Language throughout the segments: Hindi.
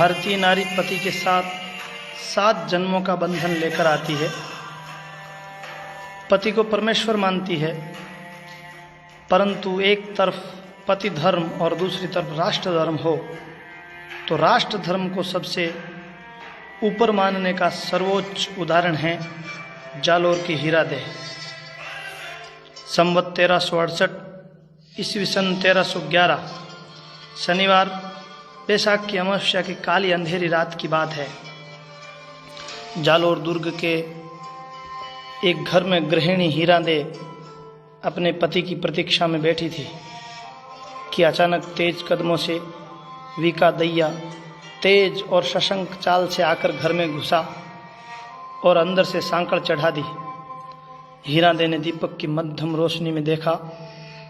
भारतीय नारी पति के साथ 7 जन्मों का बंधन लेकर आती है। पति को परमेश्वर मानती है, परंतु एक तरफ पति धर्म और दूसरी तरफ राष्ट्र धर्म हो तो राष्ट्र धर्म को सबसे ऊपर मानने का सर्वोच्च उदाहरण है जालोर की हीरादेह। संवत 1368 ईस्वी सन 1311 शनिवार बैसाख की अमावस्या की काली अंधेरी रात की बात है। जालोर दुर्ग के एक घर में गृहिणी हीरादेह अपने पति की प्रतीक्षा में बैठी थी कि अचानक तेज कदमों से वीका दैया तेज और सशंक चाल से आकर घर में घुसा और अंदर से सांकड़ चढ़ा दी। हीरादेह ने दीपक की मध्यम रोशनी में देखा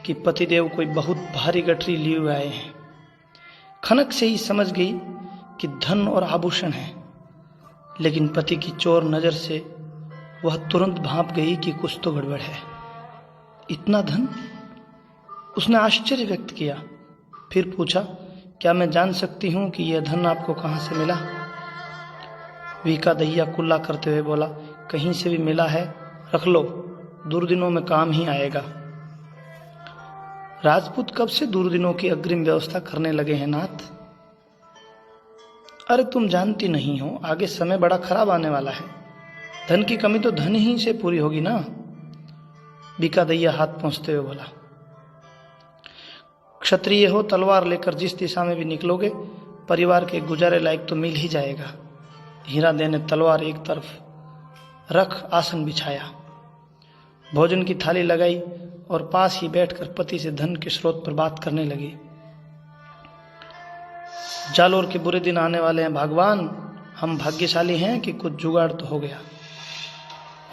कि पतिदेव कोई बहुत भारी गठरी लिए हुए आए हैं। खनक से ही समझ गई कि धन और आभूषण है, लेकिन पति की चोर नजर से वह तुरंत भांप गई कि कुछ तो गड़बड़ है। इतना धन? उसने आश्चर्य व्यक्त किया। फिर पूछा, क्या मैं जान सकती हूं कि यह धन आपको कहां से मिला? वीका दैया कुल्ला करते हुए बोला, कहीं से भी मिला है, रख लो, दुर्दिनों में काम ही आएगा। राजपूत कब से दुर्दिनों की अग्रिम व्यवस्था करने लगे हैं नाथ? अरे तुम जानती नहीं हो, आगे समय बड़ा खराब आने वाला है। धन की कमी तो धन ही से पूरी होगी ना। वीका दैया हाथ पहुंचते हुए बोला, क्षत्रिय हो, तलवार लेकर जिस दिशा में भी निकलोगे परिवार के गुजारे लायक तो मिल ही जाएगा। हीरादेह ने तलवार एक तरफ रख आसन बिछाया, भोजन की थाली लगाई और पास ही बैठकर पति से धन के स्रोत पर बात करने लगी। जालोर के बुरे दिन आने वाले हैं भगवान, हम भाग्यशाली हैं कि कुछ जुगाड़ तो हो गया,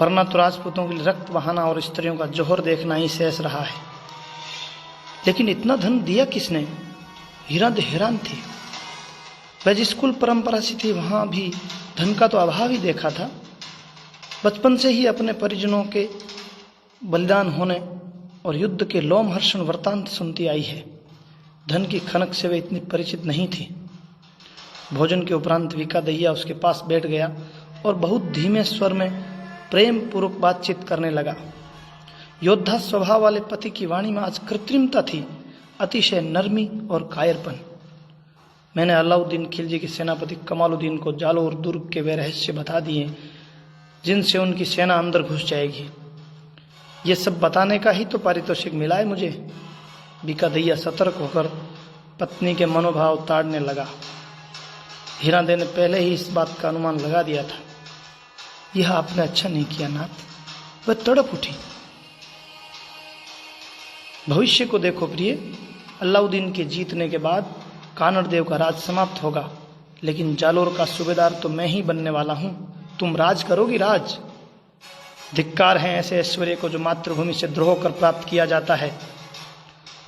वरना तो राजपूतों के लिए रक्त बहाना और स्त्रियों का जोहर देखना ही शेष रहा है। लेकिन इतना धन दिया किसने? हीरादेह हैरान थी। वह जिस कुल परंपरा से थी वहां भी धन का तो अभाव ही देखा था। बचपन से ही अपने परिजनों के बलिदान होने और युद्ध के लोमहर्षण वृत्तांत सुनती आई है। धन की खनक से वे इतनी परिचित नहीं थी। भोजन के उपरांत वीका दैया उसके पास बैठ गया और बहुत धीमे स्वर में प्रेम पूर्वक बातचीत करने लगा। योद्धा स्वभाव वाले पति की वाणी में आज कृत्रिमता थी, अतिशय नरमी और कायरपन। मैंने अलाउद्दीन खिलजी के सेनापति कमालुद्दीन को जालोर दुर्ग के वे रहस्य बता दिए जिनसे उनकी सेना अंदर घुस जाएगी। ये सब बताने का ही तो पारितोषिक मिला है मुझे। वीका दैया सतर्क होकर पत्नी के मनोभाव ताड़ने लगा। हीरादेह ने पहले ही इस बात का अनुमान लगा दिया था। यह आपने अच्छा नहीं किया नाथ। वह तड़प उठी। भविष्य को देखो प्रिय, अलाउद्दीन के जीतने के बाद कानड़ देव का राज समाप्त होगा, लेकिन जालोर का सूबेदार तो मैं ही बनने वाला हूं। तुम राज करोगी राज। धिक्कार है ऐसे ऐश्वर्य को जो मातृभूमि से द्रोह कर प्राप्त किया जाता है।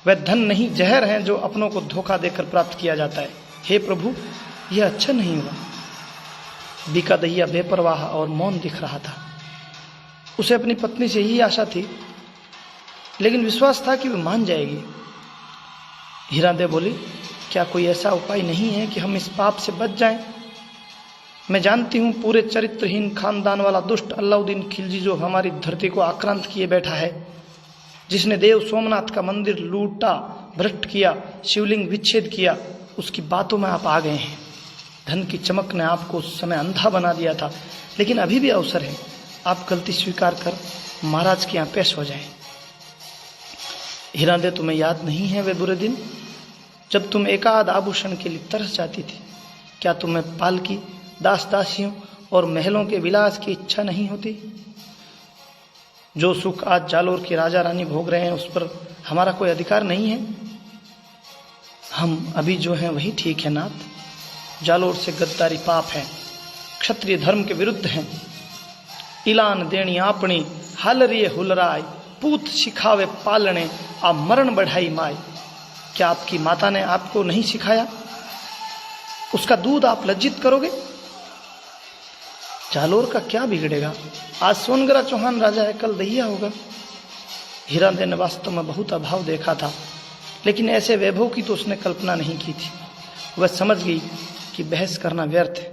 वह धन नहीं, जहर है जो अपनों को धोखा देकर प्राप्त किया जाता है। हे प्रभु, यह अच्छा नहीं हुआ। वीका दैया बेपरवाह और मौन दिख रहा था। उसे अपनी पत्नी से ही आशा थी, लेकिन विश्वास था कि वह मान जाएगी। हीरादेह बोली, क्या कोई ऐसा उपाय नहीं है कि हम इस पाप से बच जाएं? मैं जानती हूं पूरे चरित्रहीन खानदान वाला दुष्ट अलाउद्दीन खिलजी जो हमारी धरती को आक्रांत किए बैठा है, जिसने देव सोमनाथ का मंदिर लूटा, भ्रष्ट किया, शिवलिंग विच्छेद किया, उसकी बातों में आप आ गए हैं। धन की चमक ने आपको उस समय अंधा बना दिया था, लेकिन अभी भी अवसर है। आप गलती स्वीकार कर महाराज के यहाँ पेश हो जाएं। हीरादेह, तुम्हें याद नहीं है वे बुरे दिन जब तुम एकाध आभूषण के लिए तरस जाती थी? क्या तुम्हें पालकी, दास दासियों और महलों के विलास की इच्छा नहीं होती? जो सुख आज जालोर के राजा रानी भोग रहे हैं उस पर हमारा कोई अधिकार नहीं है। हम अभी जो हैं वही ठीक है नाथ। जालोर से गद्दारी पाप है, क्षत्रिय धर्म के विरुद्ध है। इलान देनी आपनी हालरिए हुलराय, पूत सिखावे पालने आ मरण बढ़ाई माई। क्या आपकी माता ने आपको नहीं सिखाया? उसका दूध आप लज्जित करोगे? जालोर का क्या बिगड़ेगा? आज सोनगरा चौहान राजा है, कल दैया होगा। हीरादेह ने वास्तव में बहुत अभाव देखा था, लेकिन ऐसे वैभव की तो उसने कल्पना नहीं की थी। वह समझ गई कि बहस करना व्यर्थ है,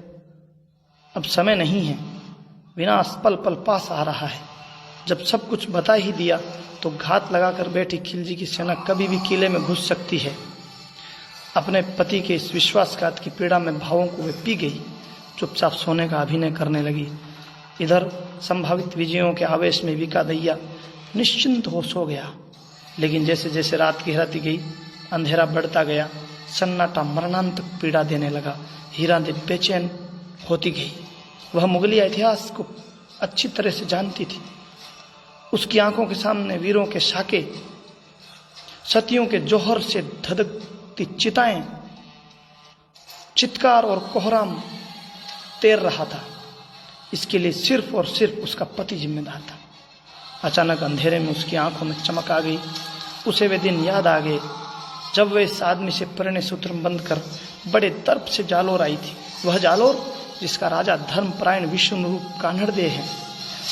अब समय नहीं है, विनाश पल पल पास आ रहा है। जब सब कुछ बता ही दिया तो घात लगाकर बैठी खिलजी की सेना कभी भी किले में घुस सकती है। अपने पति के इस विश्वासघात की पीड़ा में भावों को वे पी गई, चुपचाप सोने का अभिनय करने लगी। इधर संभावित विजयों के आवेश में विकादैया निश्चिंत हो सो गया, लेकिन जैसे जैसे रात गहराती गई अंधेरा बढ़ता गया, सन्नाटा मरणांतक पीड़ा देने लगा। हीरादेवी बेचैन होती गई। वह मुगलिया इतिहास को अच्छी तरह से जानती थी। उसकी आंखों के सामने वीरों के साके, सतियों के जौहर से धधकती चिताएं, चित्कार और कोहराम तैर रहा था। इसके लिए सिर्फ और सिर्फ उसका पति जिम्मेदार था। अचानक अंधेरे में उसकी आंखों में चमक आ गई। उसे वे दिन याद आ गए जब वह इस आदमी से परिणय सूत्र बंद कर बड़े दर्प से जालोर आई थी। वह जालोर जिसका राजा धर्मपरायण विष्णुरूप कान्हड़देव है,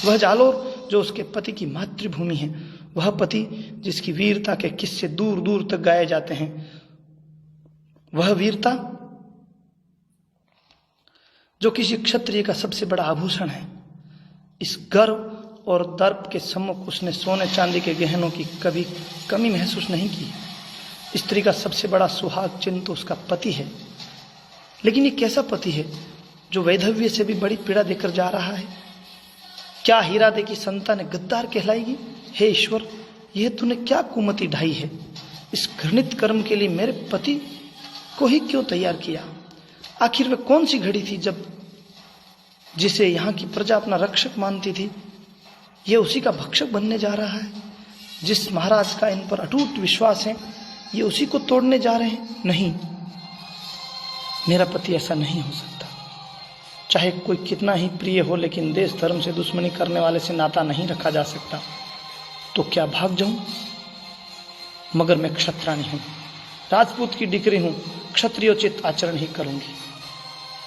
वह जालोर जो उसके पति की मातृभूमि है, वह पति जिसकी वीरता के किस्से दूर दूर तक गाए जाते हैं, वह वीरता जो किसी क्षत्रिय का सबसे बड़ा आभूषण है। इस गर्व और दर्प के सम्मुख उसने सोने चांदी के गहनों की कभी कमी महसूस नहीं की। स्त्री का सबसे बड़ा सुहाग चिन्ह तो उसका पति है, लेकिन ये कैसा पति है जो वैधव्य से भी बड़ी पीड़ा देकर जा रहा है? क्या हीरादेवी की संतान गद्दार कहलाएगी? हे ईश्वर, यह तूने क्या कुमति ढाई है? इस घृणित कर्म के लिए मेरे पति को ही क्यों तैयार किया? आखिर वह कौन सी घड़ी थी जब जिसे यहाँ की प्रजा अपना रक्षक मानती थी, यह उसी का भक्षक बनने जा रहा है? जिस महाराज का इन पर अटूट विश्वास है, ये उसी को तोड़ने जा रहे हैं? नहीं, मेरा पति ऐसा नहीं हो सकता। चाहे कोई कितना ही प्रिय हो, लेकिन देश धर्म से दुश्मनी करने वाले से नाता नहीं रखा जा सकता। तो क्या भाग जाऊं? मगर मैं क्षत्राणी हूं, राजपूत की डिक्री हूं, क्षत्रियोचित आचरण ही करूंगी।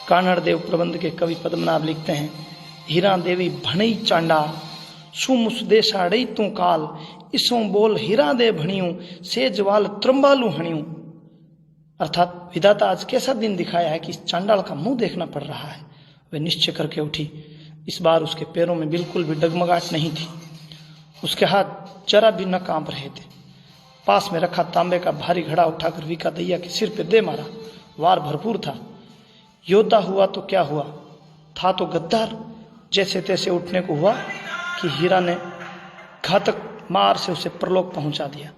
कान्हड़देव प्रबंध के कवि पद्मनाभ लिखते हैं, हीरा देवी भणई चांडा सुमुस देशाड़ई तू काल, इसों बोल हीरा दे भणियों सेजवाल त्रंबालू हणियों। अर्थात विधाता आज कैसा दिन दिखाया है कि इस चांडाल का मुंह देखना पड़ रहा है। वह निश्चय करके उठी। इस बार उसके पैरों में बिल्कुल भी डगमगाहट नहीं थी। उसके हाथ जरा भी न कांप रहे थे। पास में रखा तांबे का भारी घड़ा उठाकर विकादैया के सिर पे दे मारा। वार भरपूर था। योद्धा हुआ तो क्या हुआ, था तो गद्दार। जैसे तैसे उठने को हुआ कि हीरा ने घातक मार से उसे परलोक पहुंचा दिया।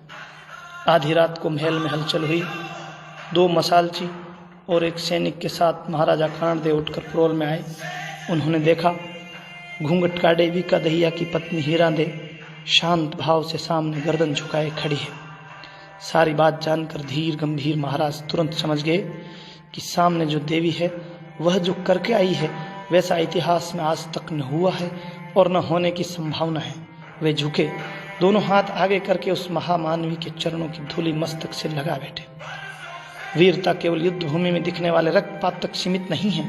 आधी रात को महल में हलचल हुई। 2 मसालची और एक सैनिक के साथ महाराजा कान्हड़देव उठकर प्रोल में आए। उन्होंने देखा घूंघट काटे विकादैया की पत्नी हीरादेवी शांत भाव से सामने गर्दन झुकाए खड़ी है। सारी बात जानकर धीर गंभीर महाराज तुरंत समझ गए कि सामने जो देवी है वह जो करके आई है वैसा इतिहास में आज तक न हुआ है और न होने की संभावना है। वे झुके, दोनों हाथ आगे करके उस महामानवी के चरणों की धूली मस्तक से लगा बैठे। वीरता केवल युद्ध भूमि में दिखने वाले रक्तपात तक सीमित नहीं है।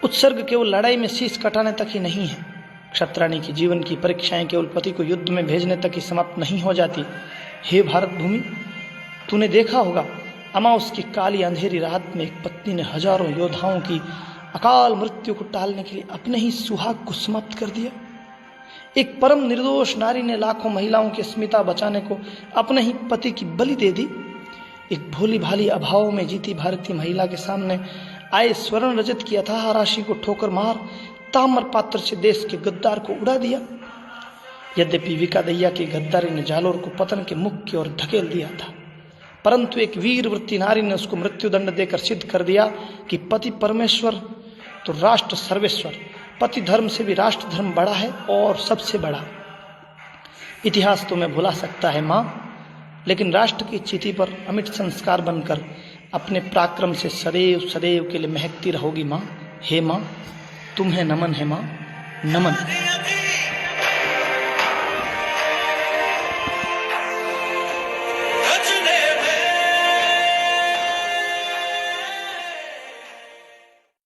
उत्सर्ग केवल लड़ाई में शीश कटाने तक ही नहीं है। क्षत्राणी की जीवन की परीक्षाएं केवल पति को युद्ध में भेजने तक ही समाप्त नहीं हो जाती। हे भारत भूमि, तूने देखा होगा अमावस की काली अंधेरी रात में एक पत्नी ने हजारों योद्धाओं की अकाल मृत्यु को टालने के लिए अपने ही सुहाग को समाप्त कर दिया। एक परम निर्दोष नारी ने लाखों महिलाओं की अस्मिता बचाने को अपने ही पति की बलि दे दी। एक भोली भाली अभाव में जीती भारतीय महिला के सामने आए स्वर्ण रजत की अथाह राशि को ठोकर मार ताम्र पात्र से देश के गद्दार को उड़ा दिया। यद्यपि विकादैया की गद्दारी ने जालोर को पतन के मुख की ओर धकेल दिया था, परंतु एक वीरवृत्ति नारी ने उसको मृत्युदंड देकर सिद्ध कर दिया कि पति परमेश्वर तो राष्ट्र सर्वेश्वर। पति धर्म से भी राष्ट्र धर्म बड़ा है और सबसे बड़ा। इतिहास तो मैं भुला सकता है माँ, लेकिन राष्ट्र की चिति पर अमिट संस्कार बनकर अपने पराक्रम से सदैव सदैव के लिए महकती रहोगी माँ। हे माँ, तुम्हें नमन है माँ, नमन।